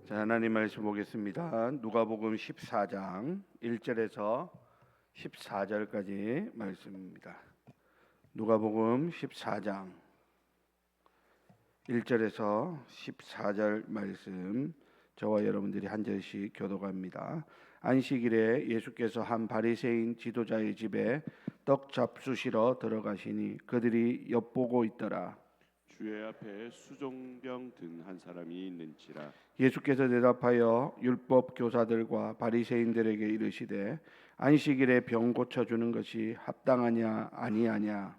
자, 하나님 말씀 보겠습니다. 누가복음 14장 1절에서 14절까지 말씀입니다. 누가복음 14장 1절에서 14절 말씀, 저와 여러분들이 한 절씩 교독합니다. 안식일에 예수께서 한 바리새인 지도자의 집에 떡 잡수시러 들어가시니 그들이 엿보고 있더라. 주의 앞에 수종병 든 한 사람이 있는지라. 예수께서 대답하여 율법 교사들과 바리새인들에게 이르시되 안식일에 병 고쳐 주는 것이 합당하냐 아니하냐.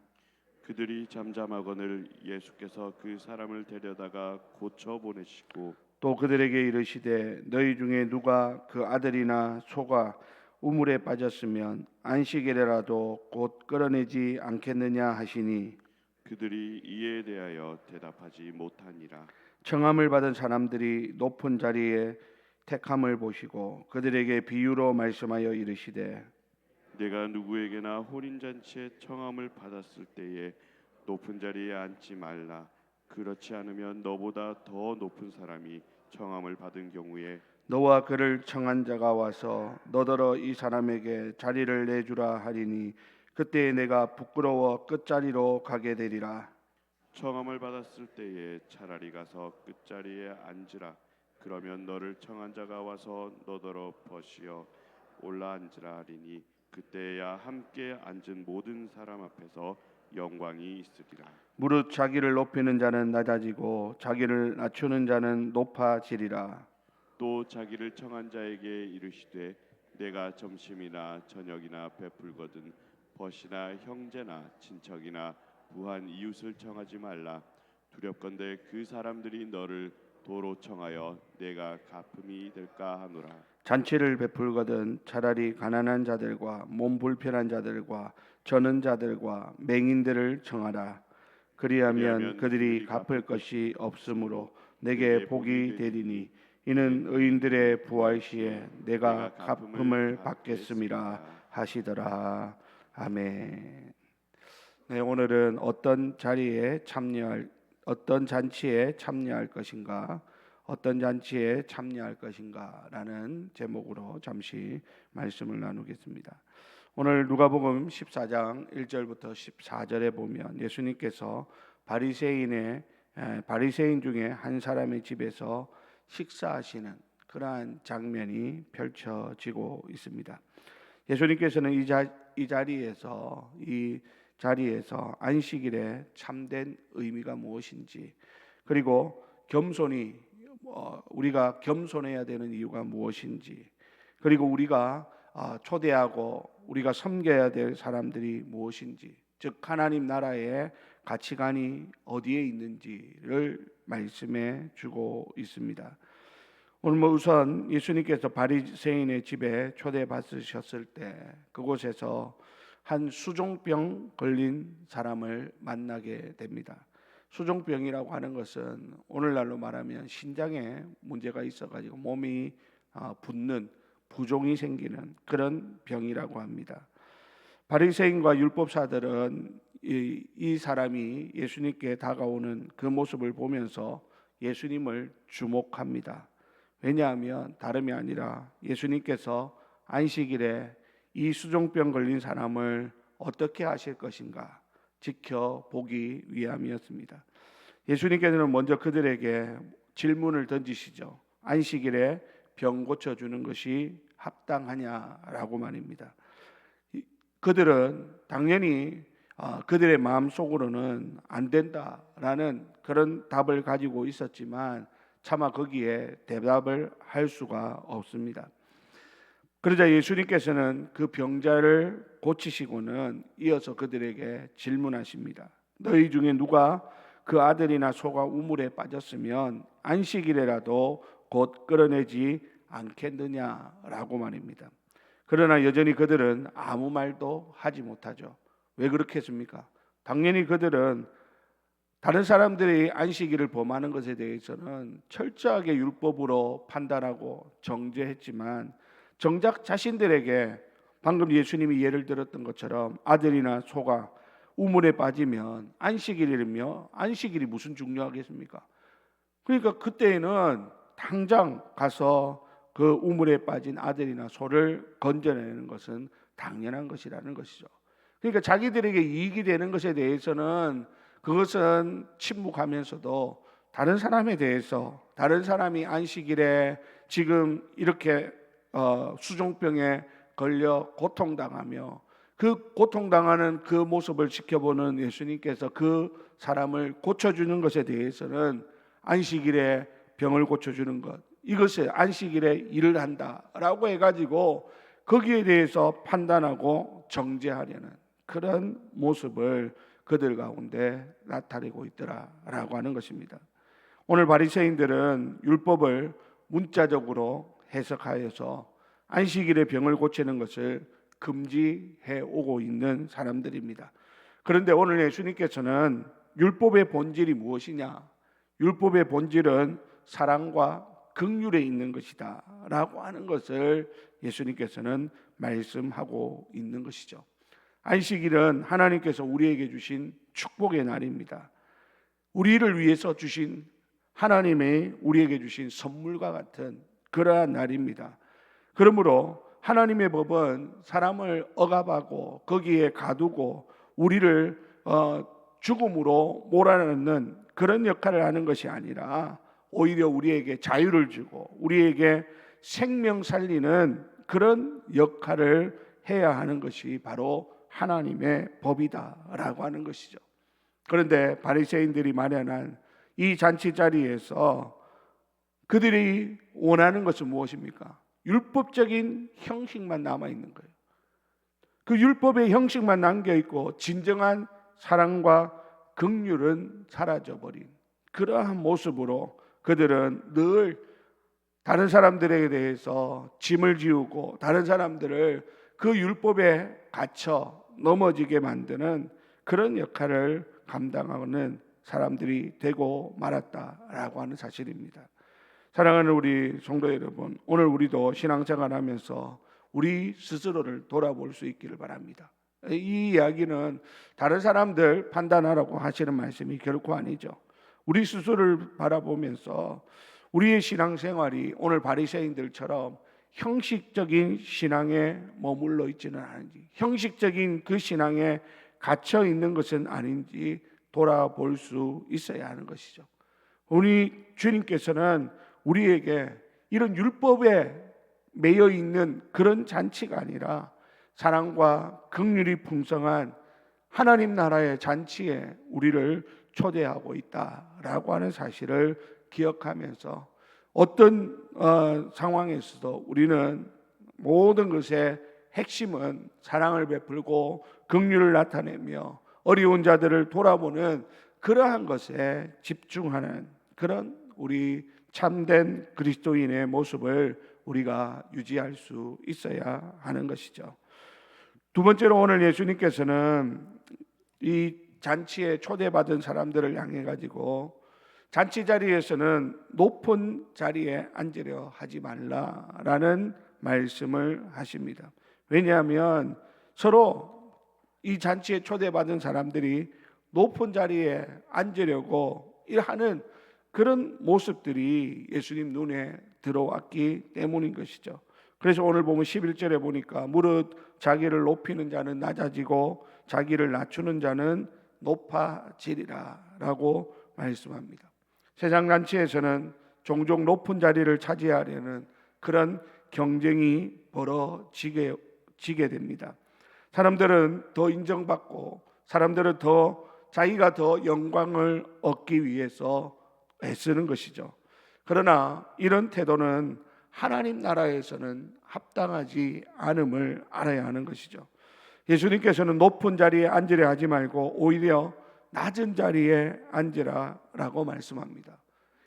그들이 잠잠하거늘 예수께서 그 사람을 데려다가 고쳐 보내시고 또 그들에게 이르시되 너희 중에 누가 그 아들이나 소가 우물에 빠졌으면 안식일에라도 곧 끌어내지 않겠느냐 하시니 그들이 이에 대하여 대답하지 못하니라. 청함을 받은 사람들이 높은 자리에 택함을 보시고 그들에게 비유로 말씀하여 이르시되 내가 누구에게나 혼인잔치에 청함을 받았을 때에 높은 자리에 앉지 말라. 그렇지 않으면 너보다 더 높은 사람이 청함을 받은 경우에 너와 그를 청한 자가 와서 너더러 이 사람에게 자리를 내주라 하리니 그때 내가 부끄러워 끝자리로 가게 되리라. 청함을 받았을 때에 차라리 가서 끝자리에 앉으라. 그러면 너를 청한 자가 와서 너더러 벗이어 올라 앉으라 하리니 그때야 함께 앉은 모든 사람 앞에서 영광이 있으리라. 무릇 자기를 높이는 자는 낮아지고 자기를 낮추는 자는 높아지리라. 또 자기를 청한 자에게 이르시되 내가 점심이나 저녁이나 베풀거든 벗이나 형제나 친척이나 부한 이웃을 청하지 말라. 두렵건대 그 사람들이 너를 도로 청하여 내가 갚음이 될까 하노라. 잔치를 베풀거든 차라리 가난한 자들과 몸 불편한 자들과 저는 자들과 맹인들을 청하라. 그리하면 그들이 갚을 것이 없으므로 내게 복이 되리니 이는 의인들의 부활 시에 내가 갚음을 받겠음이라 하시더라. 아멘. 네, 오늘은 어떤 잔치에 참여할 것인가, 어떤 잔치에 참여할 것인가라는 제목으로 잠시 말씀을 나누겠습니다. 오늘 누가복음 14장 1절부터 14절에 보면 예수님께서 바리새인 중에 한 사람의 집에서 식사하시는 그러한 장면이 펼쳐지고 있습니다. 예수님께서는 이 자리에서 안식일의 참된 의미가 무엇인지, 그리고 우리가 겸손해야 되는 이유가 무엇인지, 그리고 우리가 초대하고 우리가 섬겨야 될 사람들이 무엇인지, 즉 하나님 나라의 가치관이 어디에 있는지를 말씀해 주고 있습니다. 오늘 우선 예수님께서 바리새인의 집에 초대받으셨을 때 그곳에서 한 수종병 걸린 사람을 만나게 됩니다. 수종병이라고 하는 것은 오늘날로 말하면 신장에 문제가 있어가지고 몸이 붓는 부종이 생기는 그런 병이라고 합니다. 바리새인과 율법사들은 이 사람이 예수님께 다가오는 그 모습을 보면서 예수님을 주목합니다. 왜냐하면 다름이 아니라 예수님께서 안식일에 이 수종병 걸린 사람을 어떻게 하실 것인가 지켜보기 위함이었습니다. 예수님께서는 먼저 그들에게 질문을 던지시죠. 안식일에 병 고쳐주는 것이 합당하냐라고 말입니다. 그들은 당연히 그들의 마음속으로는 안 된다라는 그런 답을 가지고 있었지만 차마 거기에 대답을 할 수가 없습니다. 그러자 예수님께서는 그 병자를 고치시고는 이어서 그들에게 질문하십니다. 너희 중에 누가 그 아들이나 소가 우물에 빠졌으면 안식일에라도 곧 끌어내지 않겠느냐라고 말입니다. 그러나 여전히 그들은 아무 말도 하지 못하죠. 왜 그렇겠습니까? 당연히 그들은 다른 사람들이 안식일을 범하는 것에 대해서는 철저하게 율법으로 판단하고 정죄했지만 정작 자신들에게 방금 예수님이 예를 들었던 것처럼 아들이나 소가 우물에 빠지면 안식일이라며 안식일이 무슨 중요하겠습니까? 그러니까 그때에는 당장 가서 그 우물에 빠진 아들이나 소를 건져내는 것은 당연한 것이라는 것이죠. 그러니까 자기들에게 이익이 되는 것에 대해서는 그것은 침묵하면서도 다른 사람에 대해서, 다른 사람이 안식일에 지금 이렇게 수종병에 걸려 고통당하며 그 고통당하는 그 모습을 지켜보는 예수님께서 그 사람을 고쳐주는 것에 대해서는 안식일에 병을 고쳐주는 것, 이것을 안식일에 일을 한다라고 해가지고 거기에 대해서 판단하고 정죄하려는 그런 모습을 그들 가운데 나타내고 있더라라고 하는 것입니다. 오늘 바리새인들은 율법을 문자적으로 해석하여서 안식일에 병을 고치는 것을 금지해 오고 있는 사람들입니다. 그런데 오늘 예수님께서는 율법의 본질이 무엇이냐? 율법의 본질은 사랑과 긍휼에 있는 것이다 라고 하는 것을 예수님께서는 말씀하고 있는 것이죠. 안식일은 하나님께서 우리에게 주신 축복의 날입니다. 우리를 위해서 주신 하나님의 우리에게 주신 선물과 같은 그러한 날입니다. 그러므로 하나님의 법은 사람을 억압하고 거기에 가두고 우리를 죽음으로 몰아넣는 그런 역할을 하는 것이 아니라 오히려 우리에게 자유를 주고 우리에게 생명 살리는 그런 역할을 해야 하는 것이 바로 하나님의 법이다라고 하는 것이죠. 그런데 바리새인들이 마련한 이 잔치 자리에서 그들이 원하는 것은 무엇입니까? 율법적인 형식만 남아 있는 거예요. 그 율법의 형식만 남겨 있고 진정한 사랑과 긍휼은 사라져 버린 그러한 모습으로 그들은 늘 다른 사람들에 대해서 짐을 지우고 다른 사람들을 그 율법에 갇혀 넘어지게 만드는 그런 역할을 감당하는 사람들이 되고 말았다라고 하는 사실입니다. 사랑하는 우리 성도 여러분, 오늘 우리도 신앙생활하면서 우리 스스로를 돌아볼 수 있기를 바랍니다. 이 이야기는 다른 사람들 판단하라고 하시는 말씀이 결코 아니죠. 우리 스스로를 바라보면서 우리의 신앙생활이 오늘 바리새인들처럼 형식적인 신앙에 머물러 있지는 않은지, 형식적인 그 신앙에 갇혀 있는 것은 아닌지 돌아볼 수 있어야 하는 것이죠. 우리 주님께서는 우리에게 이런 율법에 매여 있는 그런 잔치가 아니라 사랑과 긍휼이 풍성한 하나님 나라의 잔치에 우리를 초대하고 있다라고 하는 사실을 기억하면서 어떤 상황에서도 우리는 모든 것의 핵심은 사랑을 베풀고 긍휼을 나타내며 어려운 자들을 돌아보는 그러한 것에 집중하는 그런 우리 참된 그리스도인의 모습을 우리가 유지할 수 있어야 하는 것이죠. 두 번째로 오늘 예수님께서는 이 잔치에 초대받은 사람들을 향해 가지고 잔치 자리에서는 높은 자리에 앉으려 하지 말라라는 말씀을 하십니다. 왜냐하면 서로 이 잔치에 초대받은 사람들이 높은 자리에 앉으려고 하는 그런 모습들이 예수님 눈에 들어왔기 때문인 것이죠. 그래서 오늘 보면 11절에 보니까 무릇 자기를 높이는 자는 낮아지고 자기를 낮추는 자는 높아지리라 라고 말씀합니다. 세상 잔치에서는 종종 높은 자리를 차지하려는 그런 경쟁이 벌어지게 됩니다. 사람들은 더 인정받고 사람들은 더 자기가 더 영광을 얻기 위해서 애쓰는 것이죠. 그러나 이런 태도는 하나님 나라에서는 합당하지 않음을 알아야 하는 것이죠. 예수님께서는 높은 자리에 앉으려 하지 말고 오히려 낮은 자리에 앉으라라고 말씀합니다.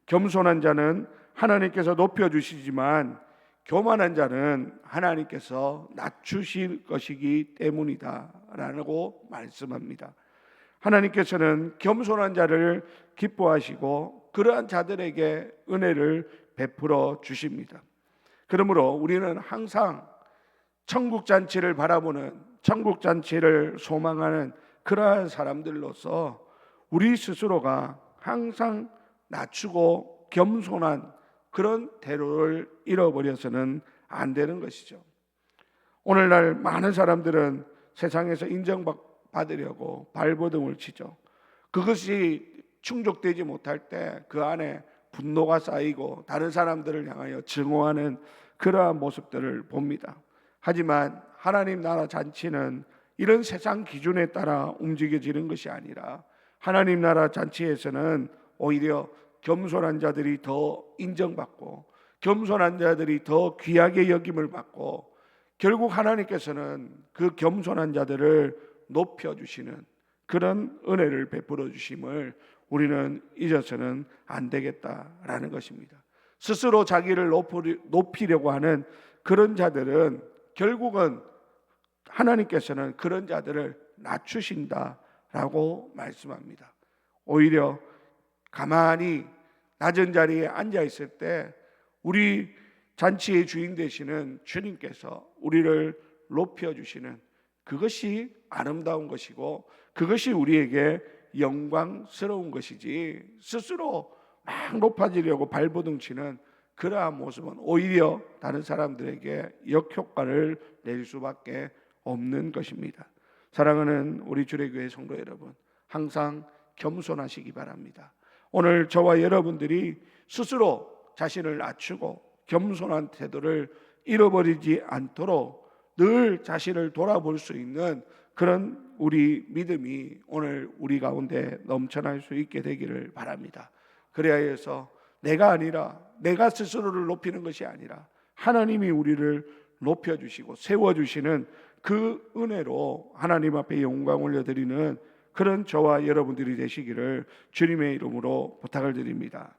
겸손한 자는 하나님께서 높여주시지만 교만한 자는 하나님께서 낮추실 것이기 때문이다라고 말씀합니다. 하나님께서는 겸손한 자를 기뻐하시고 그러한 자들에게 은혜를 베풀어 주십니다. 그러므로 우리는 항상 천국 잔치를 바라보는, 천국 잔치를 소망하는 그러한 사람들로서 우리 스스로가 항상 낮추고 겸손한 그런 태도를 잃어버려서는 안 되는 것이죠. 오늘날 많은 사람들은 세상에서 인정받으려고 발버둥을 치죠. 그것이 충족되지 못할 때 그 안에 분노가 쌓이고 다른 사람들을 향하여 증오하는 그러한 모습들을 봅니다. 하지만 하나님 나라 잔치는 이런 세상 기준에 따라 움직여지는 것이 아니라 하나님 나라 잔치에서는 오히려 겸손한 자들이 더 인정받고 겸손한 자들이 더 귀하게 여김을 받고 결국 하나님께서는 그 겸손한 자들을 높여주시는 그런 은혜를 베풀어 주심을 우리는 잊어서는 안 되겠다라는 것입니다. 스스로 자기를 높이려고 하는 그런 자들은 결국은 하나님께서는 그런 자들을 낮추신다라고 말씀합니다. 오히려 가만히 낮은 자리에 앉아 있을 때 우리 잔치의 주인 되시는 주님께서 우리를 높여주시는 그것이 아름다운 것이고 그것이 우리에게 영광스러운 것이지 스스로 막 높아지려고 발버둥 치는 그러한 모습은 오히려 다른 사람들에게 역효과를 낼 수밖에 없는 것입니다. 사랑하는 우리 주례교회 성도 여러분, 항상 겸손하시기 바랍니다. 오늘 저와 여러분들이 스스로 자신을 낮추고 겸손한 태도를 잃어버리지 않도록 늘 자신을 돌아볼 수 있는 그런 우리 믿음이 오늘 우리 가운데 넘쳐날 수 있게 되기를 바랍니다. 그래야 해서 내가 아니라 내가 스스로를 높이는 것이 아니라 하나님이 우리를 높여주시고 세워주시는 그 은혜로 하나님 앞에 영광 올려드리는 그런 저와 여러분들이 되시기를 주님의 이름으로 부탁을 드립니다.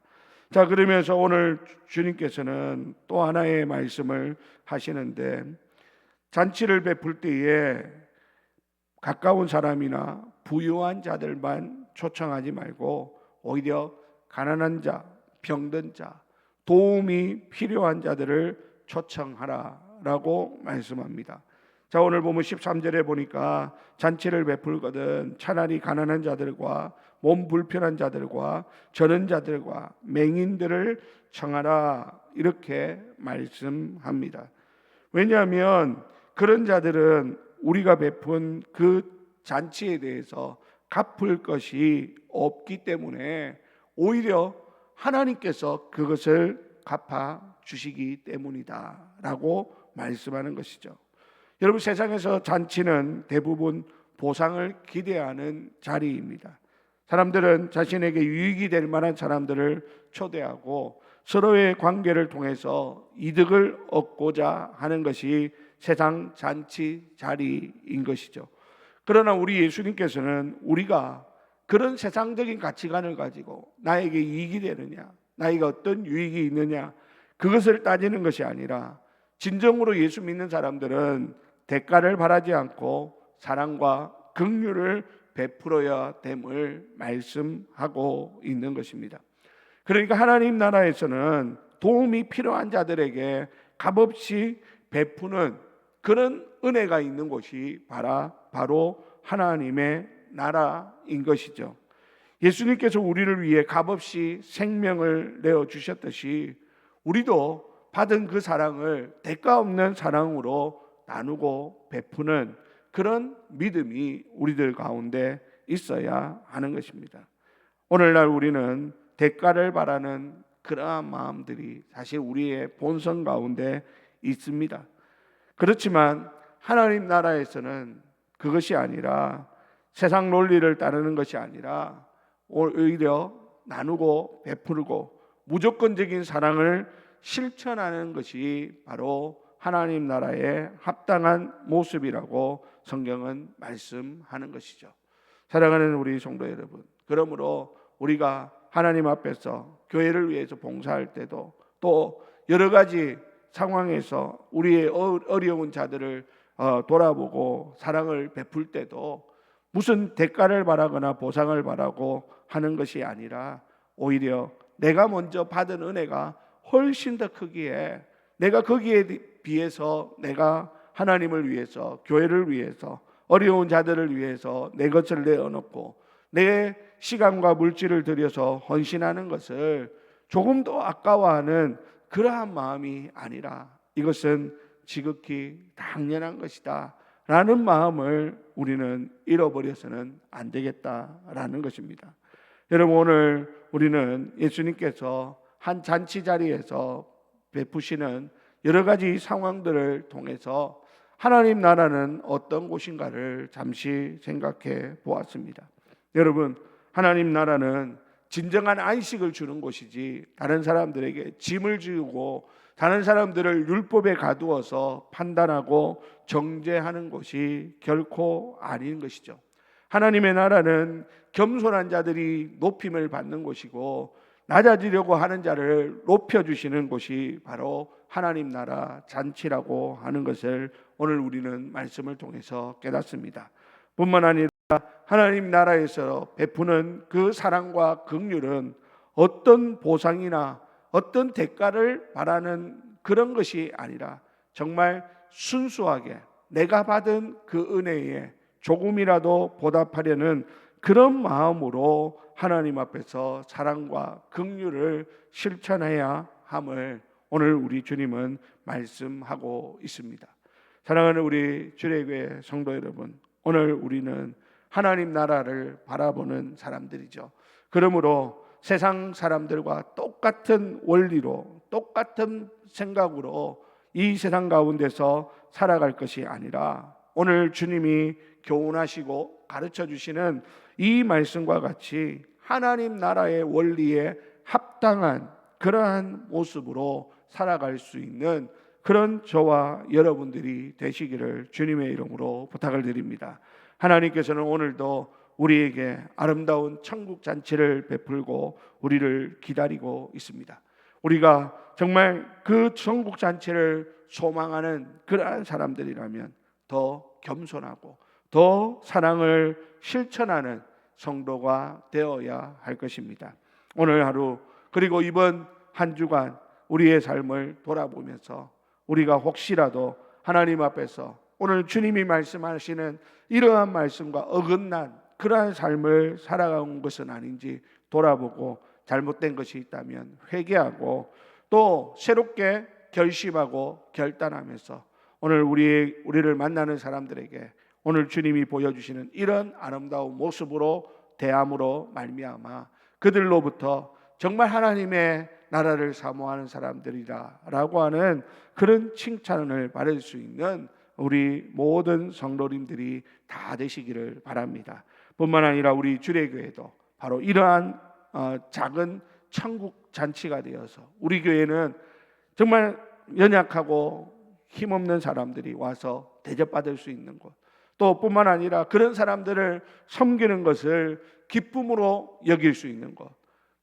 자, 그러면서 오늘 주님께서는 또 하나의 말씀을 하시는데 잔치를 베풀 때에 가까운 사람이나 부유한 자들만 초청하지 말고 오히려 가난한 자, 병든 자, 도움이 필요한 자들을 초청하라라고 말씀합니다. 자, 오늘 보면 13절에 보니까 잔치를 베풀거든 차라리 가난한 자들과 몸 불편한 자들과 저는 자들과 맹인들을 청하라 이렇게 말씀합니다. 왜냐하면 그런 자들은 우리가 베푼 그 잔치에 대해서 갚을 것이 없기 때문에 오히려 하나님께서 그것을 갚아 주시기 때문이다라고 말씀하는 것이죠. 여러분, 세상에서 잔치는 대부분 보상을 기대하는 자리입니다. 사람들은 자신에게 유익이 될 만한 사람들을 초대하고 서로의 관계를 통해서 이득을 얻고자 하는 것이 세상 잔치 자리인 것이죠. 그러나 우리 예수님께서는 우리가 그런 세상적인 가치관을 가지고 나에게 이익이 되느냐, 나에게 어떤 유익이 있느냐 그것을 따지는 것이 아니라 진정으로 예수 믿는 사람들은 대가를 바라지 않고 사랑과 긍휼을 베풀어야 됨을 말씀하고 있는 것입니다. 그러니까 하나님 나라에서는 도움이 필요한 자들에게 값없이 베푸는 그런 은혜가 있는 곳이 바로 하나님의 나라인 것이죠. 예수님께서 우리를 위해 값없이 생명을 내어 주셨듯이 우리도 받은 그 사랑을 대가 없는 사랑으로 나누고 베푸는 그런 믿음이 우리들 가운데 있어야 하는 것입니다. 오늘날 우리는 대가를 바라는 그러한 마음들이 사실 우리의 본성 가운데 있습니다. 그렇지만 하나님 나라에서는 그것이 아니라 세상 논리를 따르는 것이 아니라 오히려 나누고 베풀고 무조건적인 사랑을 실천하는 것이 바로 하나님 나라의 합당한 모습이라고 성경은 말씀하는 것이죠. 사랑하는 우리 성도 여러분, 그러므로 우리가 하나님 앞에서 교회를 위해서 봉사할 때도 또 여러 가지 상황에서 우리의 어려운 자들을 돌아보고 사랑을 베풀 때도 무슨 대가를 바라거나 보상을 바라고 하는 것이 아니라 오히려 내가 먼저 받은 은혜가 훨씬 더 크기에 내가 거기에 비해서 내가 하나님을 위해서 교회를 위해서 어려운 자들을 위해서 내 것을 내어놓고 내 시간과 물질을 들여서 헌신하는 것을 조금도 아까워하는 그러한 마음이 아니라 이것은 지극히 당연한 것이다 라는 마음을 우리는 잃어버려서는 안 되겠다라는 것입니다. 여러분, 오늘 우리는 예수님께서 한 잔치 자리에서 베푸시는 여러 가지 상황들을 통해서 하나님 나라는 어떤 곳인가를 잠시 생각해 보았습니다. 여러분, 하나님 나라는 진정한 안식을 주는 곳이지 다른 사람들에게 짐을 지우고 다른 사람들을 율법에 가두어서 판단하고 정죄하는 것이 결코 아닌 것이죠. 하나님의 나라는 겸손한 자들이 높임을 받는 곳이고 낮아지려고 하는 자를 높여주시는 곳이 바로 하나님 나라 잔치라고 하는 것을 오늘 우리는 말씀을 통해서 깨닫습니다. 뿐만 아니라 하나님 나라에서 베푸는 그 사랑과 긍휼은 어떤 보상이나 어떤 대가를 바라는 그런 것이 아니라 정말 순수하게 내가 받은 그 은혜에 조금이라도 보답하려는 그런 마음으로 하나님 앞에서 사랑과 긍휼을 실천해야 함을 오늘 우리 주님은 말씀하고 있습니다. 사랑하는 우리 주례교회 성도 여러분, 오늘 우리는 하나님 나라를 바라보는 사람들이죠. 그러므로 세상 사람들과 똑같은 원리로 똑같은 생각으로 이 세상 가운데서 살아갈 것이 아니라 오늘 주님이 교훈하시고 가르쳐 주시는 이 말씀과 같이 하나님 나라의 원리에 합당한 그러한 모습으로 살아갈 수 있는 그런 저와 여러분들이 되시기를 주님의 이름으로 부탁을 드립니다. 하나님께서는 오늘도 우리에게 아름다운 천국 잔치를 베풀고 우리를 기다리고 있습니다. 우리가 정말 그 천국 잔치를 소망하는 그러한 사람들이라면 더 겸손하고 더 사랑을 실천하는 성도가 되어야 할 것입니다. 오늘 하루 그리고 이번 한 주간 우리의 삶을 돌아보면서 우리가 혹시라도 하나님 앞에서 오늘 주님이 말씀하시는 이러한 말씀과 어긋난 그러한 삶을 살아간 것은 아닌지 돌아보고 잘못된 것이 있다면 회개하고 또 새롭게 결심하고 결단하면서 오늘 우리를 만나는 사람들에게 오늘 주님이 보여주시는 이런 아름다운 모습으로 대함으로 말미암아 그들로부터 정말 하나님의 나라를 사모하는 사람들이라라고 하는 그런 칭찬을 받을 수 있는 우리 모든 성도님들이 다 되시기를 바랍니다. 뿐만 아니라 우리 주례교회도 바로 이러한 작은 천국 잔치가 되어서 우리 교회는 정말 연약하고 힘없는 사람들이 와서 대접받을 수 있는 곳, 또 뿐만 아니라 그런 사람들을 섬기는 것을 기쁨으로 여길 수 있는 것,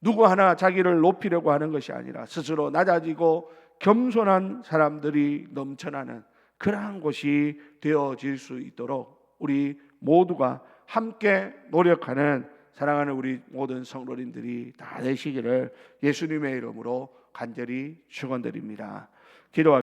누구 하나 자기를 높이려고 하는 것이 아니라 스스로 낮아지고 겸손한 사람들이 넘쳐나는 그러한 곳이 되어질 수 있도록 우리 모두가 함께 노력하는 사랑하는 우리 모든 성도님들이 다 되시기를 예수님의 이름으로 간절히 축원드립니다. 기도하겠습니다.